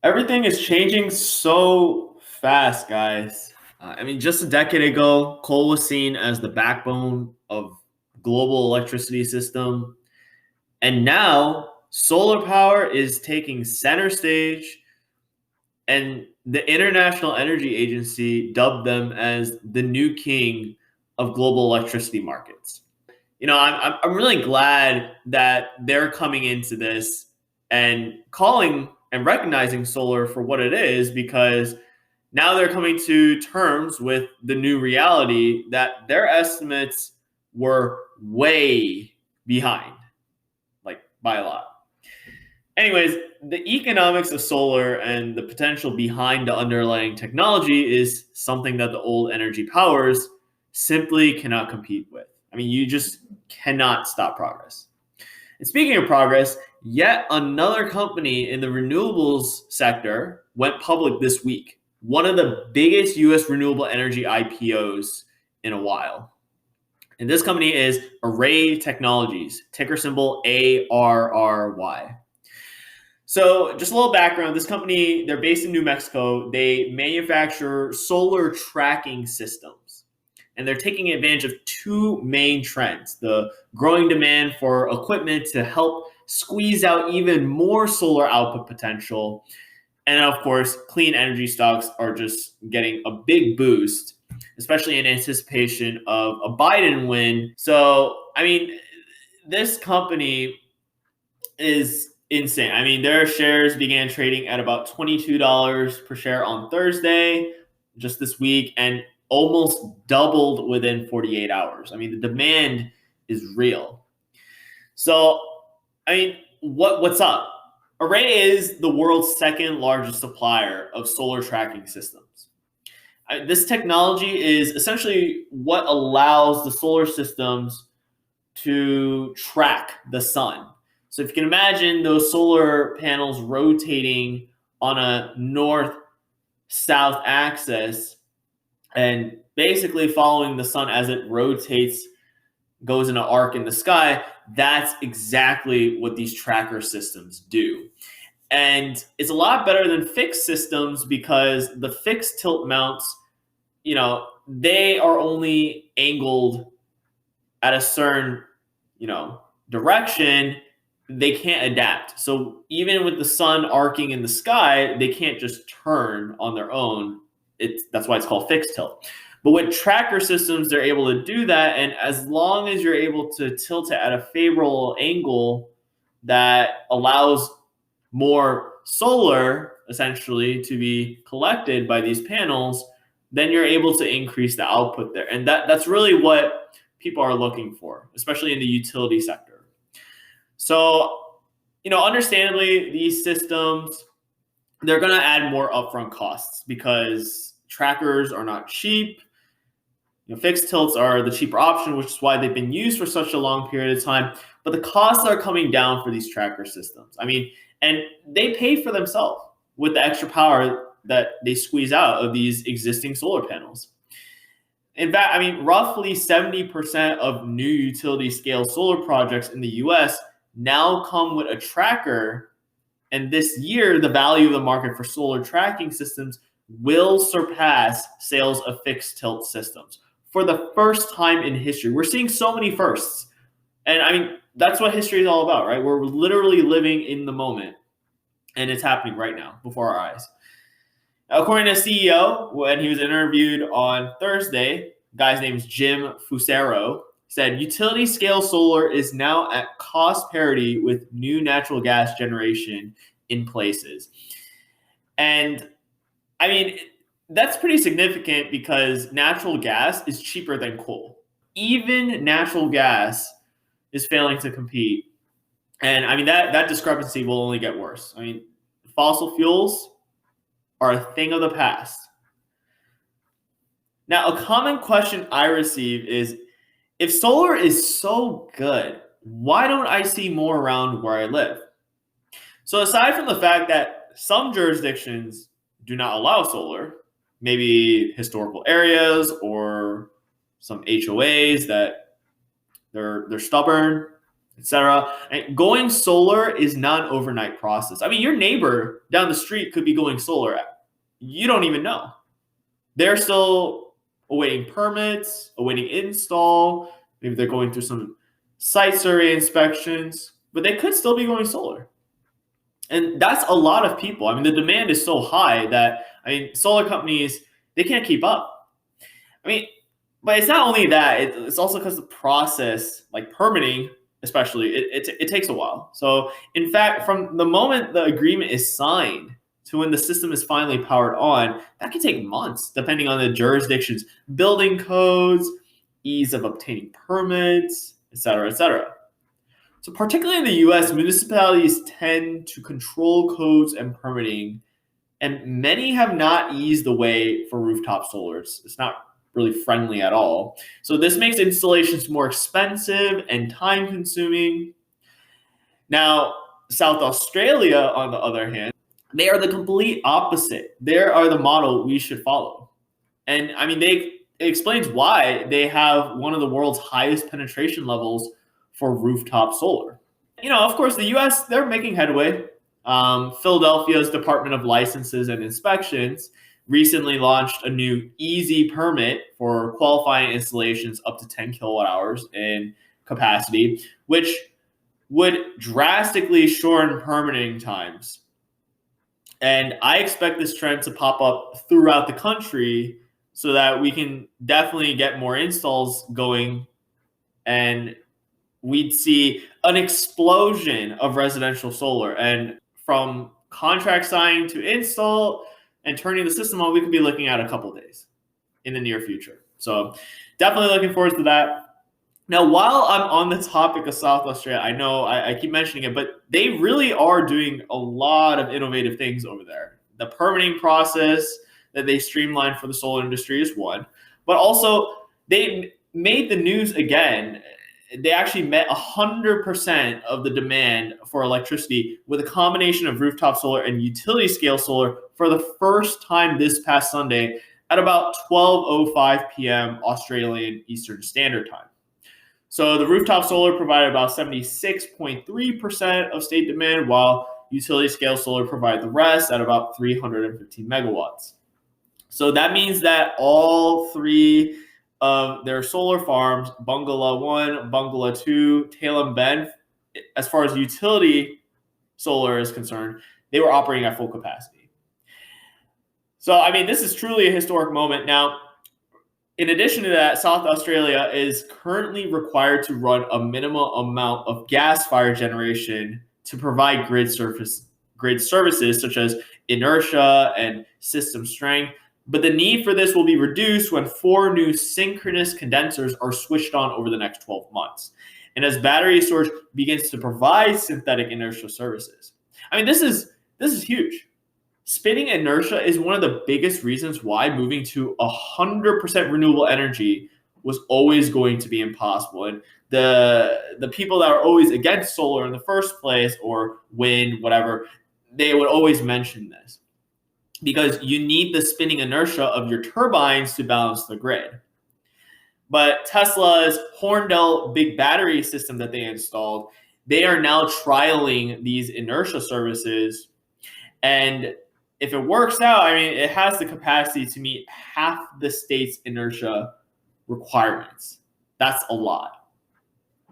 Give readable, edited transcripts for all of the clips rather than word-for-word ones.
Everything is changing so fast, guys. Just a decade ago, coal was seen as the backbone of global electricity system, and now solar power is taking center stage, and the International Energy Agency dubbed them as the new king of global electricity markets. I'm really glad that they're coming into this and calling and recognizing solar for what it is, because now they're coming to terms with the new reality that their estimates were way behind, like by a lot. Anyways, the economics of solar and the potential behind the underlying technology is something that the old energy powers simply cannot compete with. You just cannot stop progress. And speaking of progress, yet another company in the renewables sector went public this week. One of the biggest US renewable energy IPOs in a while. And this company is ARRY Technologies, ticker symbol ARRY. So just a little background, this company, they're based in New Mexico. They manufacture solar tracking systems. And they're taking advantage of two main trends: the growing demand for equipment to help squeeze out even more solar output potential. And of course, clean energy stocks are just getting a big boost, especially in anticipation of a Biden win. So, this company is insane. Their shares began trading at about $22 per share on Thursday, just this week, and almost doubled within 48 hours. The demand is real. So, what's up? ARRY is the world's second largest supplier of solar tracking systems. This technology is essentially what allows the solar systems to track the sun. So if you can imagine those solar panels rotating on a north-south axis and basically following the sun as it rotates, goes in an arc in the sky, that's exactly what these tracker systems do. And it's a lot better than fixed systems, because the fixed tilt mounts, they are only angled at a certain, direction. They can't adapt. So even with the sun arcing in the sky, they can't just turn on their own. That's why it's called fixed tilt. But with tracker systems, they're able to do that. And as long as you're able to tilt it at a favorable angle that allows more solar, essentially, to be collected by these panels, then you're able to increase the output there. And that's really what people are looking for, especially in the utility sector. So, understandably, these systems, they're going to add more upfront costs because trackers are not cheap. Fixed tilts are the cheaper option, which is why they've been used for such a long period of time. But the costs are coming down for these tracker systems. And they pay for themselves with the extra power that they squeeze out of these existing solar panels. In fact, roughly 70% of new utility scale solar projects in the US now come with a tracker. And this year, the value of the market for solar tracking systems will surpass sales of fixed tilt systems for the first time in history. We're seeing so many firsts. And that's what history is all about, right? We're literally living in the moment, and it's happening right now before our eyes. According to CEO, when he was interviewed on Thursday, the guy's name is Jim Fusaro, said utility scale solar is now at cost parity with new natural gas generation in places. And that's pretty significant, because natural gas is cheaper than coal. Even natural gas is failing to compete. And that discrepancy will only get worse. Fossil fuels are a thing of the past. Now, a common question I receive is, if solar is so good, why don't I see more around where I live? So aside from the fact that some jurisdictions do not allow solar, maybe historical areas or some HOAs that they're stubborn etc. And going solar is not an overnight process. I mean, your neighbor down the street could be going solar. You don't even know. They're still awaiting permits, awaiting install. Maybe they're going through some site survey inspections, but they could still be going solar. And that's a lot of people. I mean, the demand is so high that, I mean, solar companies, they can't keep up. I mean, but it's not only that, it's also because the process, like permitting, especially, it takes a while. So, in fact, from the moment the agreement is signed to when the system is finally powered on, that can take months, depending on the jurisdiction's building codes, ease of obtaining permits, et cetera, et cetera. So, particularly in the US, municipalities tend to control codes and permitting, and many have not eased the way for rooftop solars. It's not really friendly at all. So, this makes installations more expensive and time consuming. Now, South Australia, on the other hand, they are the complete opposite. They are the model we should follow. And I mean, it explains why they have one of the world's highest penetration levels for rooftop solar. You know, of course, the US, they're making headway. Philadelphia's Department of Licenses and Inspections recently launched a new easy permit for qualifying installations up to 10 kilowatt hours in capacity, which would drastically shorten permitting times. And I expect this trend to pop up throughout the country so that we can definitely get more installs going, and we'd see an explosion of residential solar. And from contract signing to install and turning the system on, we could be looking at a couple days in the near future. So definitely looking forward to that. Now, while I'm on the topic of South Australia, I know I keep mentioning it, but they really are doing a lot of innovative things over there. The permitting process that they streamlined for the solar industry is one, but also they made the news again. They actually met 100% of the demand for electricity with a combination of rooftop solar and utility scale solar for the first time this past Sunday at about 12:05 p.m. Australian Eastern Standard Time. So the rooftop solar provided about 76.3% of state demand, while utility scale solar provided the rest at about 315 megawatts. So that means that all three of their solar farms, Bungalow 1, Bungalow 2, Tailem Bend, as far as utility solar is concerned, they were operating at full capacity. So, I mean, this is truly a historic moment. Now, in addition to that, South Australia is currently required to run a minimum amount of gas-fired generation to provide grid services such as inertia and system strength. But the need for this will be reduced when 4 new synchronous condensers are switched on over the next 12 months. And as battery storage begins to provide synthetic inertia services. I mean, this is huge. Spinning inertia is one of the biggest reasons why moving to 100% renewable energy was always going to be impossible. And the people that are always against solar in the first place, or wind, whatever, they would always mention this, because you need the spinning inertia of your turbines to balance the grid. But Tesla's Horndale big battery system that they installed, they are now trialing these inertia services. And if it works out, I mean, it has the capacity to meet half the state's inertia requirements. That's a lot.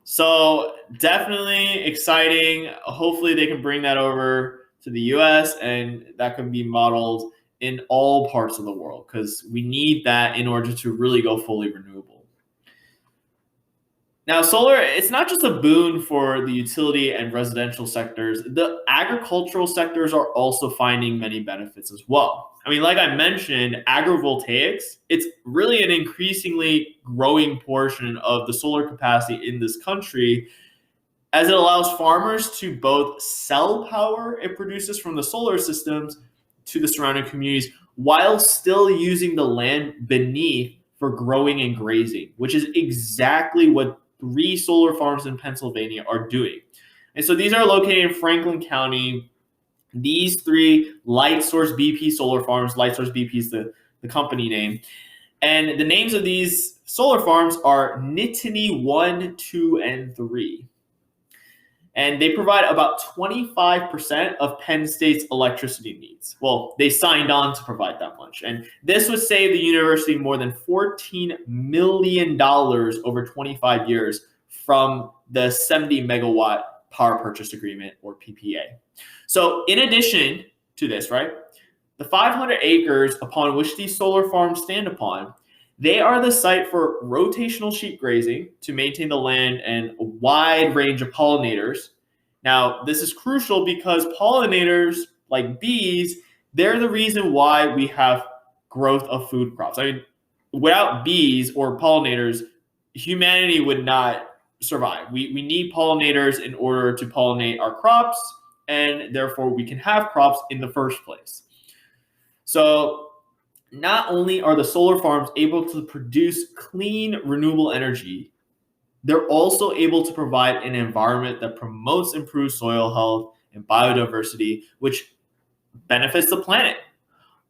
So definitely exciting. Hopefully they can bring that over to the US, and that can be modeled in all parts of the world, because we need that in order to really go fully renewable. Now, solar, it's not just a boon for the utility and residential sectors. The agricultural sectors are also finding many benefits as well. I mean, like I mentioned, agrivoltaics, it's really an increasingly growing portion of the solar capacity in this country, as it allows farmers to both sell power it produces from the solar systems to the surrounding communities while still using the land beneath for growing and grazing, which is exactly what 3 solar farms in Pennsylvania are doing. And so these are located in Franklin County. These 3 Lightsource BP solar farms, Lightsource BP is the company name. And the names of these solar farms are Nittany 1, 2, and 3. And they provide about 25% of Penn State's electricity needs. Well, they signed on to provide that much. And this would save the university more than $14 million over 25 years from the 70 megawatt power purchase agreement, or PPA. So in addition to this, right, the 500 acres upon which these solar farms stand upon, they are the site for rotational sheep grazing to maintain the land and a wide range of pollinators. Now, this is crucial because pollinators, like bees, they're the reason why we have growth of food crops. I mean, without bees or pollinators, humanity would not survive. We need pollinators in order to pollinate our crops, and therefore we can have crops in the first place. So not only are the solar farms able to produce clean, renewable energy, they're also able to provide an environment that promotes improved soil health and biodiversity, which benefits the planet.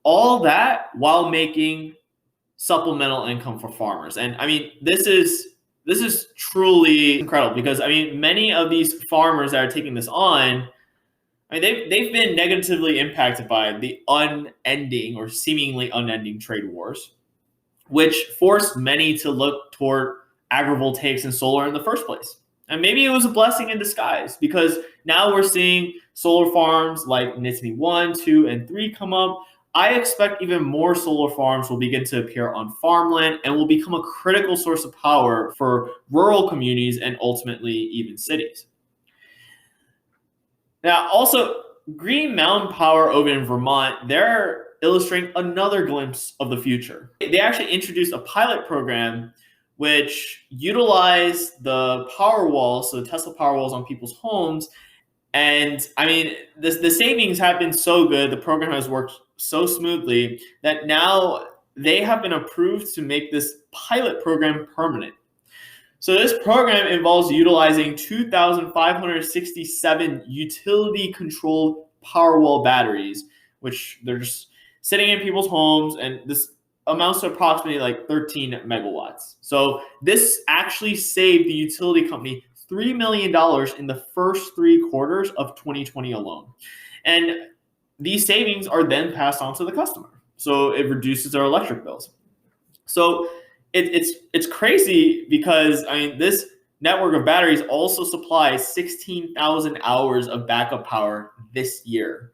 All that while making supplemental income for farmers. And I mean, this is truly incredible because I mean, many of these farmers that are taking this on, I mean, they've been negatively impacted by the unending or seemingly unending trade wars, which forced many to look toward agrivoltaics and solar in the first place. And maybe it was a blessing in disguise because now we're seeing solar farms like Nitsme 1, 2, and 3 come up. I expect even more solar farms will begin to appear on farmland and will become a critical source of power for rural communities and ultimately even cities. Now, also, Green Mountain Power over in Vermont, they're illustrating another glimpse of the future. They actually introduced a pilot program which utilized the power walls, so the Tesla power walls on people's homes. And I mean, the savings have been so good, the program has worked so smoothly that now they have been approved to make this pilot program permanent. So this program involves utilizing 2,567 utility-controlled Powerwall batteries, which they're just sitting in people's homes, and this amounts to approximately like 13 megawatts. So this actually saved the utility company $3 million in the first 3 quarters of 2020 alone. And these savings are then passed on to the customer. So it reduces their electric bills. So it's crazy because I mean this network of batteries also supplies 16,000 hours of backup power this year.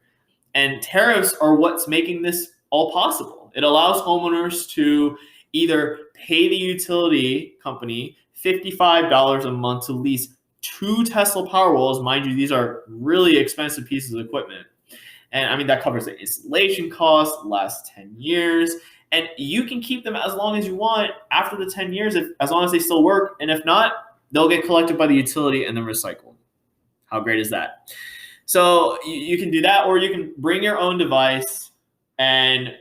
And tariffs are what's making this all possible. It allows homeowners to either pay the utility company $55 a month to lease 2 Tesla Powerwalls. Mind you, these are really expensive pieces of equipment. And I mean, that covers the installation costs, last 10 years. And you can keep them as long as you want after the 10 years, as long as they still work. And if not, they'll get collected by the utility and then recycled. How great is that? So you can do that, or you can bring your own device, and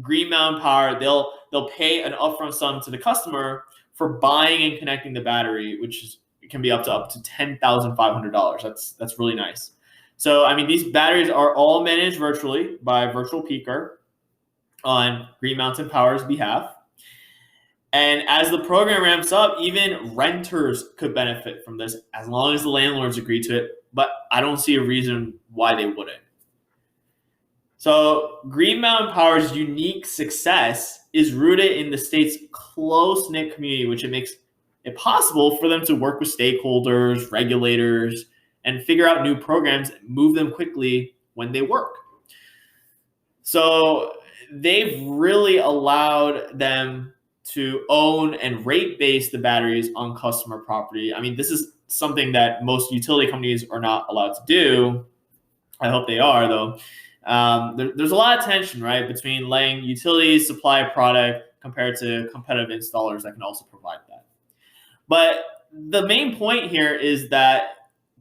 Green Mountain Power, they'll pay an upfront sum to the customer for buying and connecting the battery, which can be up to $10,500. That's really nice. So I mean, these batteries are all managed virtually by a virtual peaker on Green Mountain Power's behalf. And as the program ramps up, even renters could benefit from this as long as the landlords agree to it. But I don't see a reason why they wouldn't. So Green Mountain Power's unique success is rooted in the state's close-knit community, which it makes it possible for them to work with stakeholders, regulators, and figure out new programs and move them quickly when they work. So they've really allowed them to own and rate base the batteries on customer property. I mean, this is something that most utility companies are not allowed to do. I hope they are, though. There's a lot of tension, right, between letting utilities supply a product compared to competitive installers that can also provide that. But the main point here is that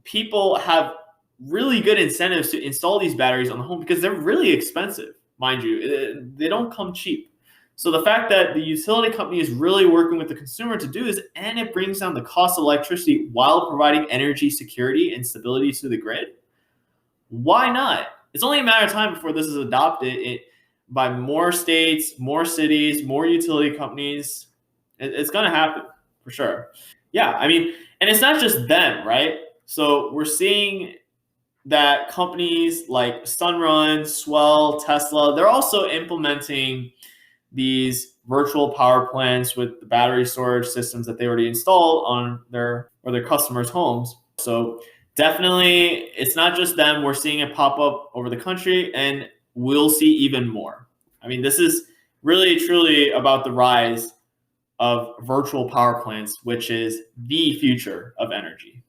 people have really good incentives to install these batteries on the home because they're really expensive, mind you. They don't come cheap. So the fact that the utility company is really working with the consumer to do this, and it brings down the cost of electricity while providing energy security and stability to the grid, why not? It's only a matter of time before this is adopted by more states, more cities, more utility companies. It's going to happen for sure. Yeah, I mean, and it's not just them, right? So we're seeing that companies like Sunrun, Swell, Tesla, they're also implementing these virtual power plants with the battery storage systems that they already installed on their customers' homes. So definitely, it's not just them. We're seeing it pop up over the country, and we'll see even more. I mean, this is really truly about the rise of virtual power plants, which is the future of energy.